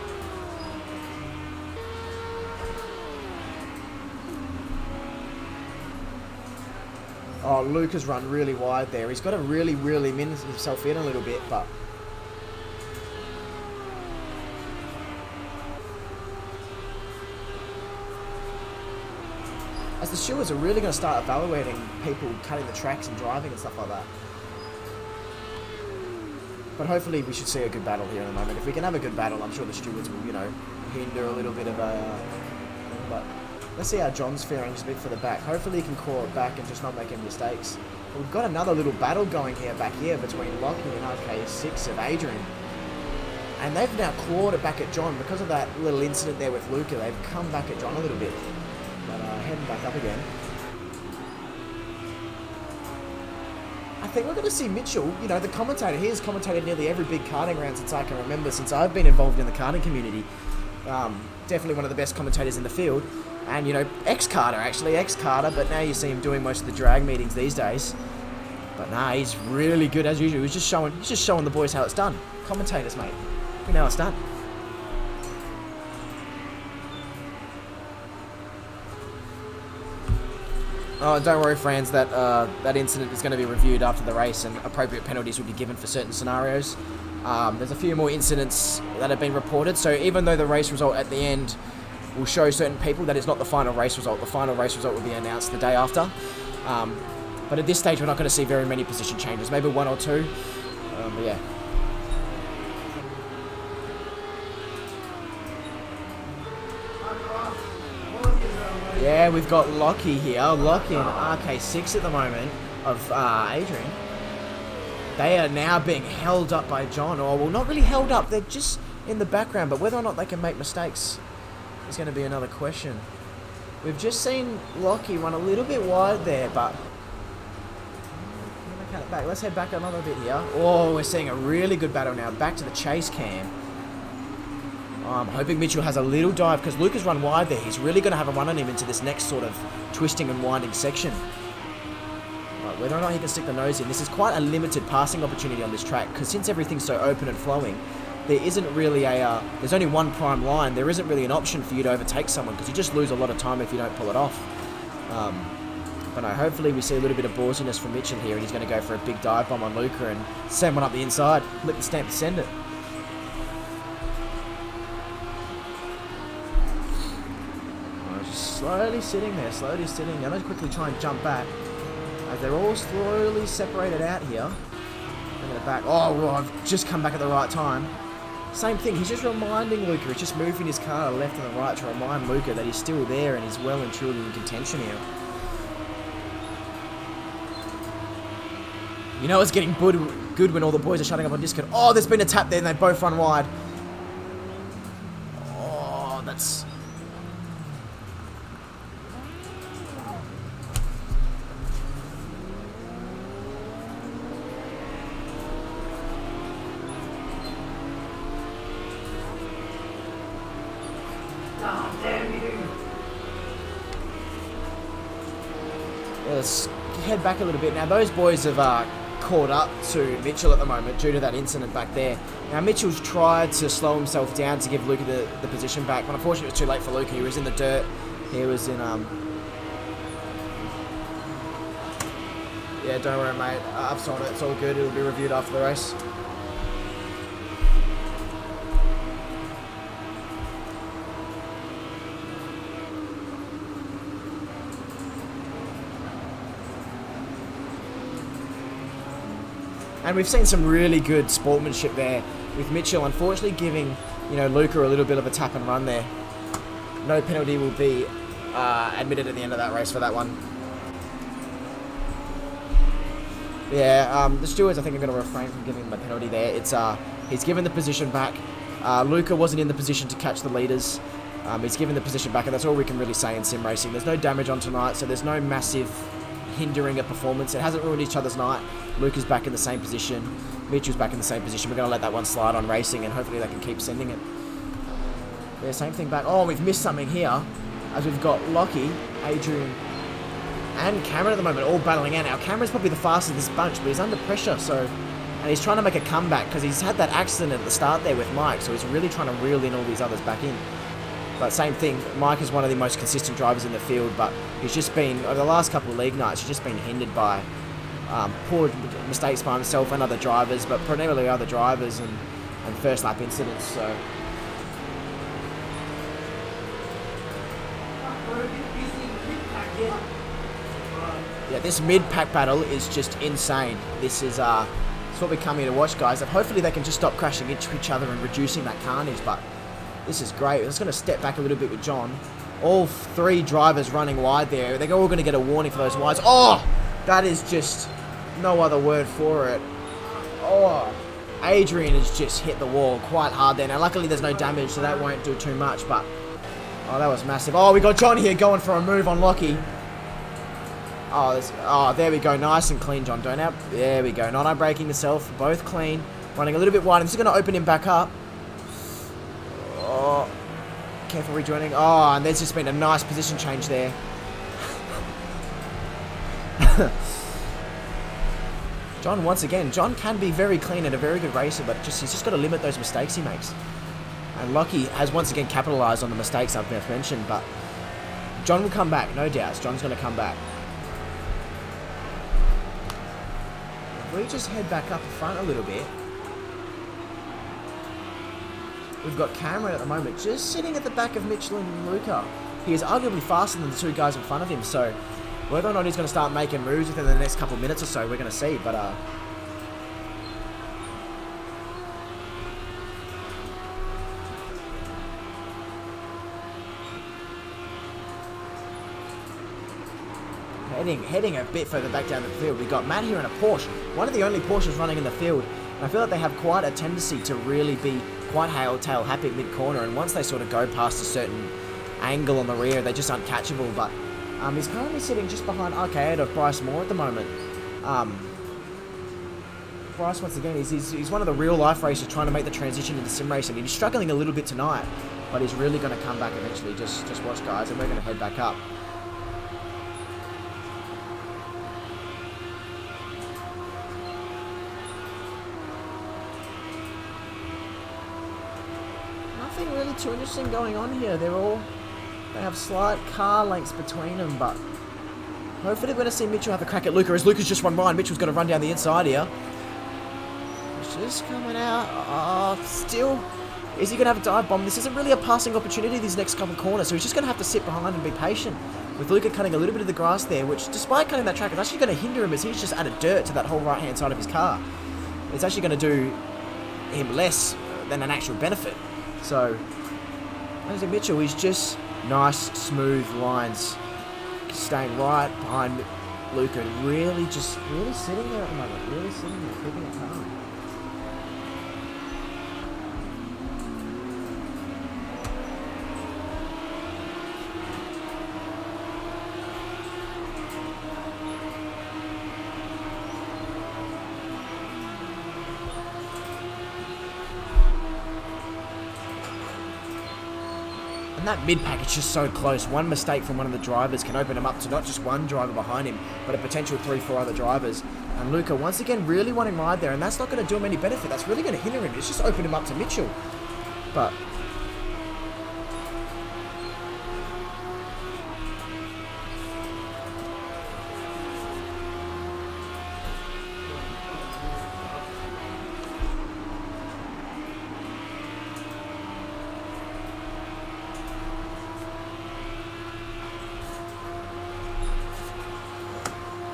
Oh, Luca's run really wide there. He's got to really min himself in a little bit, but as the stewards are really going to start evaluating people cutting the tracks and driving and stuff like that. But hopefully we should see a good battle here in a moment. If we can have a good battle, I'm sure the stewards will, you know, hinder a little bit of a... But let's see how John's faring just a bit for the back. Hopefully he can claw it back and just not make any mistakes. But we've got another little battle going here back here between Lockie and RK6 of Adrian. And they've now clawed it back at John. Because of that little incident there with Luca, they've come back at John a little bit. But heading back up again. I think we're going to see Mitchell, you know, the commentator. He has commentated nearly every big karting round since I can remember, since I've been involved in the karting community. Definitely one of the best commentators in the field. And, you know, ex-karter, but now you see him doing most of the drag meetings these days. But nah, he's really good as usual. He's just showing the boys how it's done. Commentators, mate. We know how it's done. Oh, don't worry, friends, that incident is going to be reviewed after the race and appropriate penalties will be given for certain scenarios. There's a few more incidents that have been reported, so even though the race result at the end will show certain people that it's not the final race result, the final race result will be announced the day after. But at this stage, we're not going to see very many position changes, maybe one or two, but yeah. Yeah, we've got Lockie here. Lockie in RK6 at the moment of Adrian. They are now being held up by John. Or, well, not really held up. They're just in the background. But whether or not they can make mistakes is going to be another question. We've just seen Lockie run a little bit wide there, but... Let's head back another bit here. Oh, we're seeing a really good battle now. Back to the chase cam. I'm hoping Mitchell has a little dive because Luke has run wide there. He's really going to have a run on him into this next sort of twisting and winding section. Right, whether or not he can stick the nose in, this is quite a limited passing opportunity on this track because since everything's so open and flowing, there isn't really a, there's only one prime line. There isn't really an option for you to overtake someone because you just lose a lot of time if you don't pull it off. But no, hopefully we see a little bit of ballsiness from Mitchell here and he's going to go for a big dive bomb on Luca and send one up the inside. Lick the stamp to send it. Slowly sitting there, slowly sitting. I'm going to quickly try and jump back as they're all slowly separated out here. I'm going to back. Oh, well, I've just come back at the right time. Same thing, he's just reminding Luca, he's just moving his car left and the right to remind Luca that he's still there and he's well and truly in contention here. You know it's getting good when all the boys are shutting up on Discord. Oh, there's been a tap there and they both run wide. Oh, that's... Let's head back a little bit. Now, those boys have caught up to Mitchell at the moment due to that incident back there. Now, Mitchell's tried to slow himself down to give Luca the position back, but unfortunately it was too late for Luca. He was in the dirt. He was in... Yeah, don't worry, mate. I've sold it. It's all good. It'll be reviewed after the race. And we've seen some really good sportsmanship there with Mitchell, unfortunately giving, you know, Luca a little bit of a tap and run there. No penalty will be admitted at the end of that race for that one. Yeah, the stewards I think are going to refrain from giving him a penalty there. It's he's given the position back. Luca wasn't in the position to catch the leaders. He's given the position back, and that's all we can really say in sim racing. There's no damage on tonight, so there's no massive hindering a performance. It hasn't ruined each other's night. Luca's back in the same position. Mitchell's back in the same position. We're going to let that one slide on racing, and hopefully they can keep sending it. Yeah, same thing back. Oh, we've missed something here, as we've got Lockie, Adrian, and Cameron at the moment all battling out. Now, Cameron's probably the fastest of this bunch, but he's under pressure, so... And he's trying to make a comeback, because he's had that accident at the start there with Mike, so he's really trying to reel in all these others back in. But same thing, Mike is one of the most consistent drivers in the field, but he's just been, over the last couple of league nights, he's just been hindered by poor mistakes by himself and other drivers, but primarily other drivers and first lap incidents, so... Yeah, this mid-pack battle is just insane. This is it's what we're coming to watch, guys. And hopefully they can just stop crashing into each other and reducing that carnage, but this is great. I'm just going to step back a little bit with John. All three drivers running wide there. They're all going to get a warning for those wides. Oh, that is just no other word for it. Oh, Adrian has just hit the wall quite hard there. Now, luckily there's no damage, so that won't do too much, but... Oh, that was massive. Oh, we got John here going for a move on Lockie. Oh, there we go. Nice and clean, John Donut. There we go. Not braking himself. Both clean. Running a little bit wide. This is going to open him back up. Oh, careful rejoining. Oh, and there's just been a nice position change there. John, once again, John can be very clean and a very good racer, but he's just got to limit those mistakes he makes. And Lockie has once again capitalised on the mistakes I've mentioned, but John will come back, no doubts. John's going to come back. If we just head back up the front a little bit, we've got Cameron at the moment just sitting at the back of Mitchell and Luca. He is arguably faster than the two guys in front of him, so whether or not he's going to start making moves within the next couple of minutes or so, we're going to see, but heading a bit further back down the field. We've got Matt here in a Porsche, one of the only Porsches running in the field, and I feel like they have quite a tendency to really be quite tail happy at mid-corner, and once they sort of go past a certain angle on the rear, they're just uncatchable, but he's currently sitting just behind Arcade of Bryce Moore at the moment. Bryce, once again, he's one of the real-life racers trying to make the transition into sim racing. He's struggling a little bit tonight, but he's really going to come back eventually. Just watch, guys, and we're going to head back up. Nothing really too interesting going on here. They have slight car lengths between them, but hopefully we're going to see Mitchell have a crack at Luca, as Luca's just run by, and Mitchell's going to run down the inside here. He's just coming out. Oh, still. Is he going to have a dive bomb? This isn't really a passing opportunity these next couple of corners, so he's just going to have to sit behind and be patient. With Luca cutting a little bit of the grass there, which, despite cutting that track, is actually going to hinder him as he's just added dirt to that whole right-hand side of his car. It's actually going to do him less than an actual benefit. So, as Mitchell, he's just nice, smooth lines, staying right behind Luca, really sitting there at the moment, really sitting there, keeping it calm. And that mid-pack is just so close. One mistake from one of the drivers can open him up to not just one driver behind him, but a potential 3-4 other drivers. And Luca, once again, really wanting ride there, and that's not going to do him any benefit. That's really going to hinder him. It's just opened him up to Mitchell. But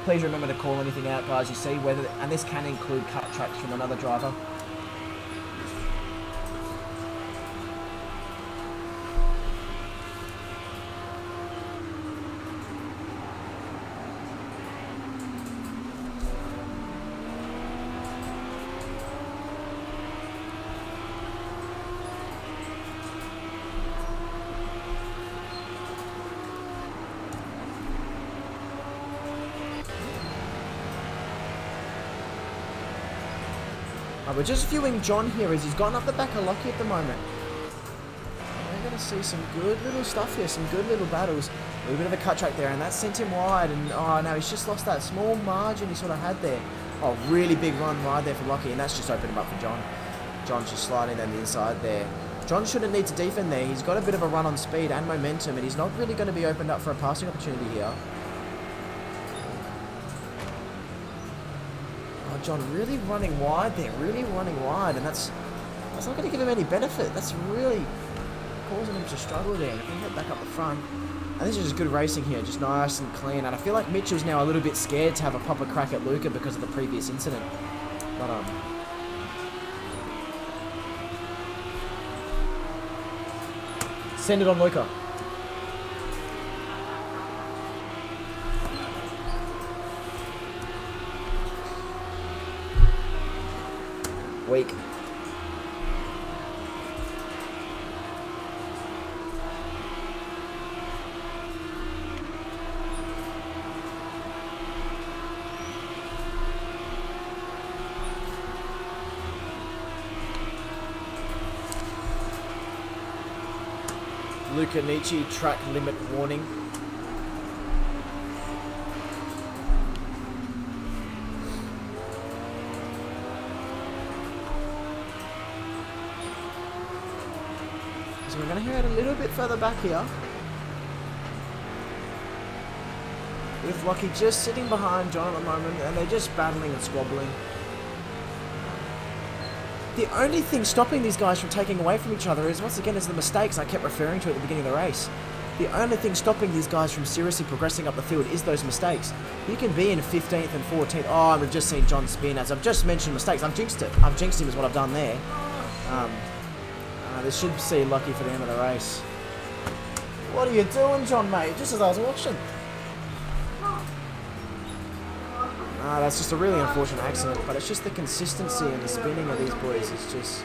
please remember to call anything out, guys, you see, and this can include cut tracks from another driver. We're just viewing John here as he's gone up the back of Lockie at the moment. And we're going to see some good little stuff here, some good little battles. A little bit of a cut track there, and that sent him wide. And oh no, he's just lost that small margin he sort of had there. Oh, really big run right there for Lockie, and that's just opened him up for John. John's just sliding down the inside there. John shouldn't need to defend there. He's got a bit of a run on speed and momentum, and he's not really going to be opened up for a passing opportunity here. John really running wide there, and that's not going to give him any benefit. That's really causing him to struggle there. If we head back up the front, and this is just good racing here, just nice and clean. And I feel like Mitchell's now a little bit scared to have a proper crack at Luca because of the previous incident. But send it on Luca. Weak. Luca Nietzsche track limit warning. So we're going to head a little bit further back here. With Lockie just sitting behind John at the moment, and they're just battling and squabbling. The only thing stopping these guys from taking away from each other is, once again, is the mistakes I kept referring to at the beginning of the race. The only thing stopping these guys from seriously progressing up the field is those mistakes. You can be in 15th and 14th. Oh, I've just seen John spin. As I've just mentioned mistakes, I've jinxed it. I've jinxed him is what I've done there. This should see Lucky for the end of the race. What are you doing, John, mate? Just as I was watching. That's just a really unfortunate accident, but it's just the consistency and the spinning of these boys is just...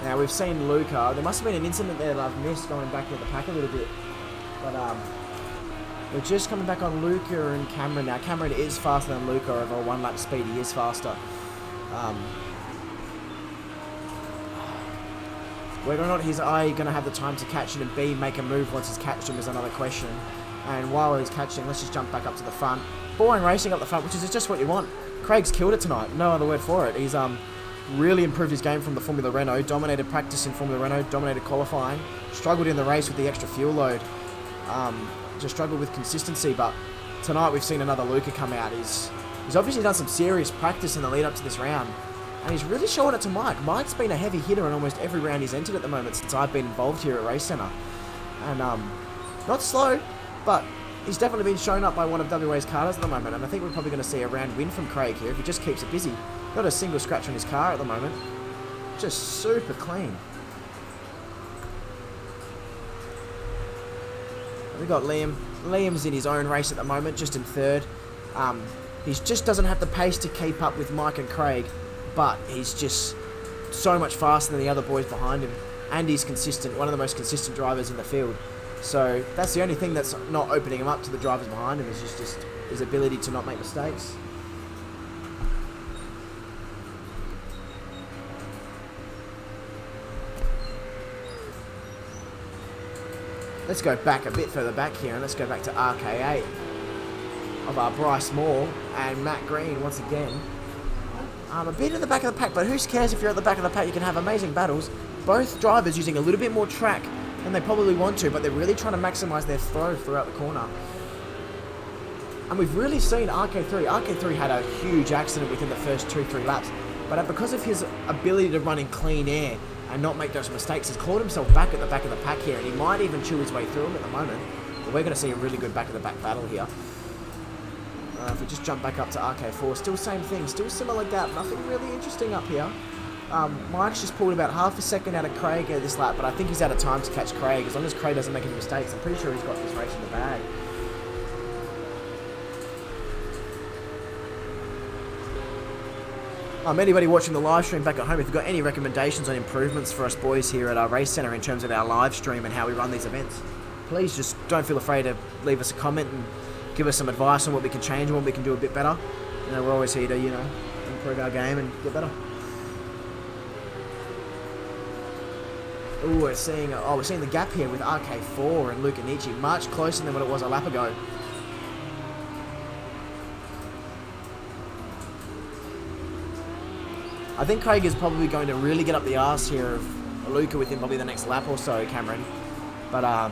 Now we've seen Luca. There must have been an incident there that I've missed going back to the pack a little bit, but we're just coming back on Luca and Cameron now. Cameron is faster than Luca over a 1 lap speed. He is faster. Whether or not he's A, going to have the time to catch it, and B, make a move once he's catched him is another question. And while he's catching, let's just jump back up to the front. Boring racing up the front, which is just what you want. Craig's killed it tonight. No other word for it. He's really improved his game from the Formula Renault. Dominated practice in Formula Renault. Dominated qualifying. Struggled in the race with the extra fuel load. Just struggled with consistency, but tonight we've seen another Luca come out. He's obviously done some serious practice in the lead up to this round, and he's really showing it to Mike. Mike's been a heavy hitter in almost every round he's entered at the moment since I've been involved here at Race Centre, and not slow, but he's definitely been shown up by one of WA's cars at the moment, and I think we're probably going to see a round win from Craig here if he just keeps it busy. Not a single scratch on his car at the moment, just super clean. We've got Liam. Liam's in his own race at the moment, just in third. He just doesn't have the pace to keep up with Mike and Craig, but he's just so much faster than the other boys behind him. And he's consistent, one of the most consistent drivers in the field. So that's the only thing that's not opening him up to the drivers behind him, is just his ability to not make mistakes. Let's go back a bit further back here, and let's go back to RK8 of our Bryce Moore and Matt Green once again. A bit in the back of the pack, but who cares if you're at the back of the pack? You can have amazing battles. Both drivers using a little bit more track than they probably want to, but they're really trying to maximise their throw throughout the corner. And we've really seen RK3. RK3 had a huge accident within the first 2-3 laps, but because of his ability to run in clean air and not make those mistakes, has caught himself back at the back of the pack here, and he might even chew his way through them at the moment. But we're going to see a really good back of the back battle here. If we just jump back up to RK4, still same thing, still similar gap, nothing really interesting up here. Mike's just pulled about half a second out of Craig at this lap, but I think he's out of time to catch Craig. As long as Craig doesn't make any mistakes, I'm pretty sure he's got this race in the bag. Anybody watching the live stream back at home, if you've got any recommendations on improvements for us boys here at our Race Centre in terms of our live stream and how we run these events, please just don't feel afraid to leave us a comment and give us some advice on what we can change and what we can do a bit better. You know, we're always here to, improve our game and get better. Ooh, we're seeing the gap here with RK4 and Luca Nietzsche, much closer than what it was a lap ago. I think Craig is probably going to really get up the arse here of Luca within probably the next lap or so, Cameron. But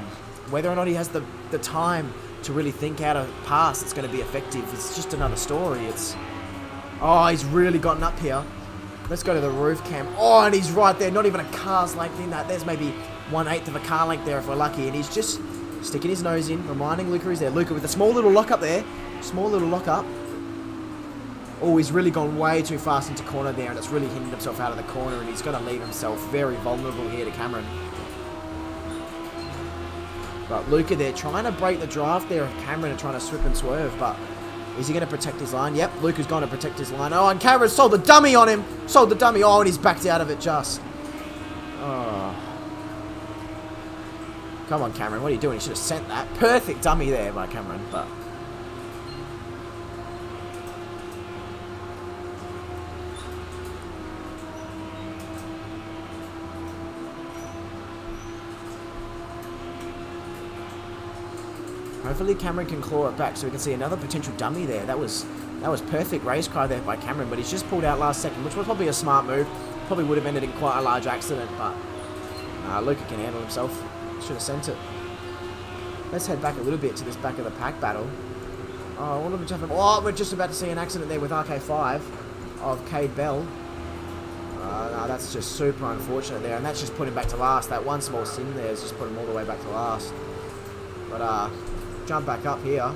whether or not he has the time to really think out a pass that's going to be effective, it's just another story. Oh, he's really gotten up here. Let's go to the roof cam. Oh, and he's right there, not even a car's length in that. There's maybe 1/8 of a car length there if we're lucky. And he's just sticking his nose in, reminding Luca he's there. Luca with a small little lock up there. Small little lock up. Oh, he's really gone way too fast into corner there, and it's really hindered himself out of the corner, and he's going to leave himself very vulnerable here to Cameron. But Luca there trying to break the draft there of Cameron and trying to swip and swerve, but is he going to protect his line? Yep, Luca's going to protect his line. Oh, and Cameron sold the dummy on him. Sold the dummy. Oh, and he's backed out of it just. Oh. Come on, Cameron. What are you doing? You should have sent that. Perfect dummy there by Cameron, but... Hopefully Cameron can claw it back so we can see another potential dummy there. That was perfect RaceKraft there by Cameron, but he's just pulled out last second, which was probably a smart move. Probably would have ended in quite a large accident, but Luca can handle himself. Should have sent it. Let's head back a little bit to this back of the pack battle. Oh, what have we just happened? Oh, we're just about to see an accident there with RK5 of Cade Bell. No, that's just super unfortunate there, and that's just put him back to last. That one small sin there has just put him all the way back to last. But jump back up here.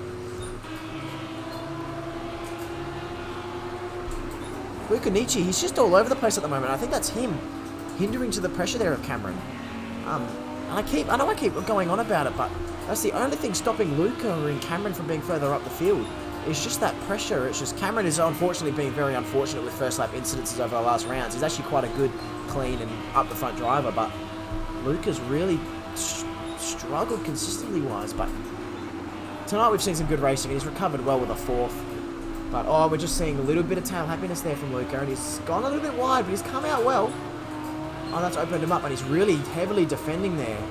Luca Nietzsche, he's just all over the place at the moment. I think that's him hindering to the pressure there of Cameron. And I know I keep going on about it, but that's the only thing stopping Luca and Cameron from being further up the field. It's just that pressure. It's just Cameron is unfortunately being very unfortunate with first lap incidences over the last rounds. He's actually quite a good, clean and up the front driver, but Luca's really struggled consistently wise. But tonight we've seen some good racing and he's recovered well with a fourth. But oh, we're just seeing a little bit of tail happiness there from Luca, and he's gone a little bit wide, but he's come out well. Oh, that's opened him up, and he's really heavily defending there.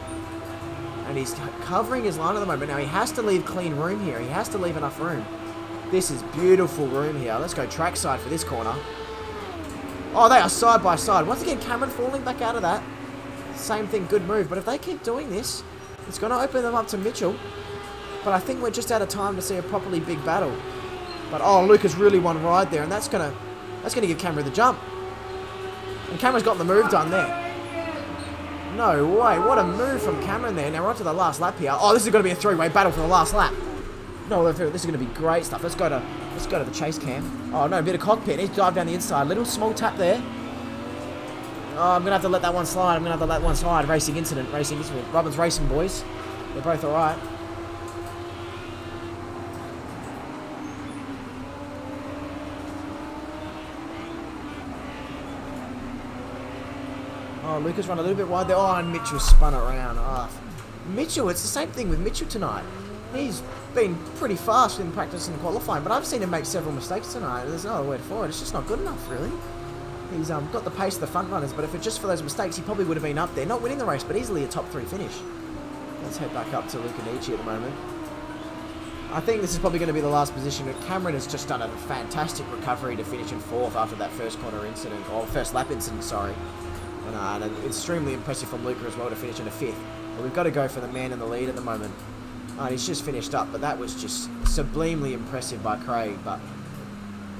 And he's covering his line at the moment. Now, he has to leave clean room here. He has to leave enough room. This is beautiful room here. Let's go trackside for this corner. Oh, they are side by side. Once again, Cameron falling back out of that. Same thing, good move. But if they keep doing this, it's going to open them up to Mitchell. But I think we're just out of time to see a properly big battle. But oh, Luca's really won ride there, and that's gonna give Cameron the jump. And Cameron's got the move done there. No way, what a move from Cameron there. Now we're on to the last lap here. Oh, this is gonna be a three-way battle for the last lap. No, this is gonna be great stuff. Let's go to the chase cam. Oh no, a bit of cockpit. He's dived down the inside. Little small tap there. Oh, I'm gonna have to let that one slide. Racing incident. Robin's racing, boys. They're both alright. Oh, Luca's run a little bit wide there. Oh, and Mitchell spun around. Oh, Mitchell, it's the same thing with Mitchell tonight. He's been pretty fast in practice and qualifying, but I've seen him make several mistakes tonight. There's no other word for it. It's just not good enough, really. He's got the pace of the front runners, but if it's just for those mistakes, he probably would have been up there. Not winning the race, but easily a top 3 finish. Let's head back up to Luca Nietzsche at the moment. I think this is probably going to be the last position. Cameron has just done a fantastic recovery to finish in 4th after that first corner incident, or first lap incident, sorry. And extremely impressive from Luca as well to finish in a 5th. But we've got to go for the man in the lead at the moment. And he's just finished up, but that was just sublimely impressive by Craig. But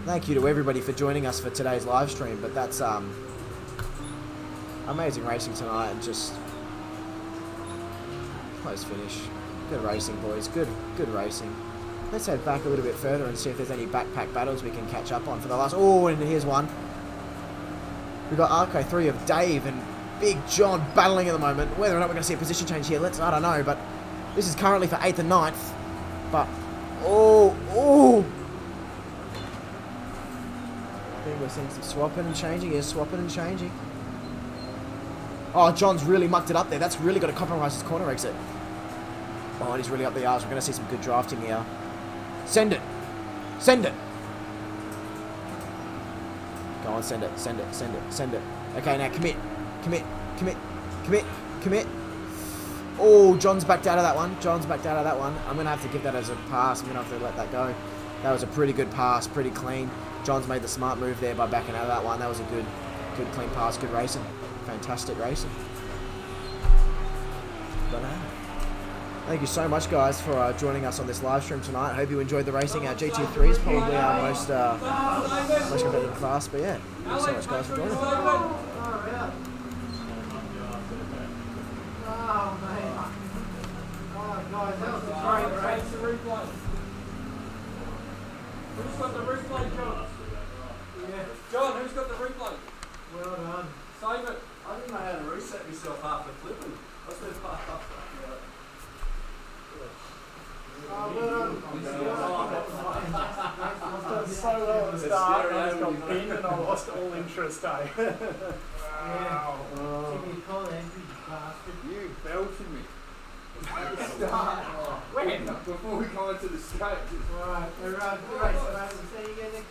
thank you to everybody for joining us for today's live stream. But that's amazing racing tonight, and just close finish. Good racing, boys. Good racing. Let's head back a little bit further and see if there's any backpack battles we can catch up on for the last... Oh, and here's one. We've got RK3 of Dave and Big John battling at the moment. Whether or not we're going to see a position change here, I don't know. But this is currently for 8th and 9th. But, oh. I think we're seeing some swapping and changing. Yeah, swapping and changing. Oh, John's really mucked it up there. That's really got to compromise his corner exit. Oh, and he's really up the arse. We're going to see some good drafting here. Send it. Go on, send it. Okay, now commit. Oh, John's backed out of that one. I'm going to have to give that as a pass. I'm going to have to let that go. That was a pretty good pass, pretty clean. John's made the smart move there by backing out of that one. That was a good clean pass, good racing. Fantastic racing. But thank you so much, guys, for joining us on this live stream tonight. I hope you enjoyed the racing. Our GT3 is probably our most competitive class. But yeah, thanks so much, guys, for joining. Oh, man. Oh, guys, that was a great race. Who's got the replay, John? Yeah. John, who's got the replay? Well done. Save it. I didn't know how to reset myself after flipping. I was just half up. Oh, well done. so well at the start, and I just scary, got pinned and I lost all interest, eh? Wow. Give me a call, Andrew, you bastard. You belted me. When? Before we go into the straight. Alright, we're racing, mate. We'll see you again next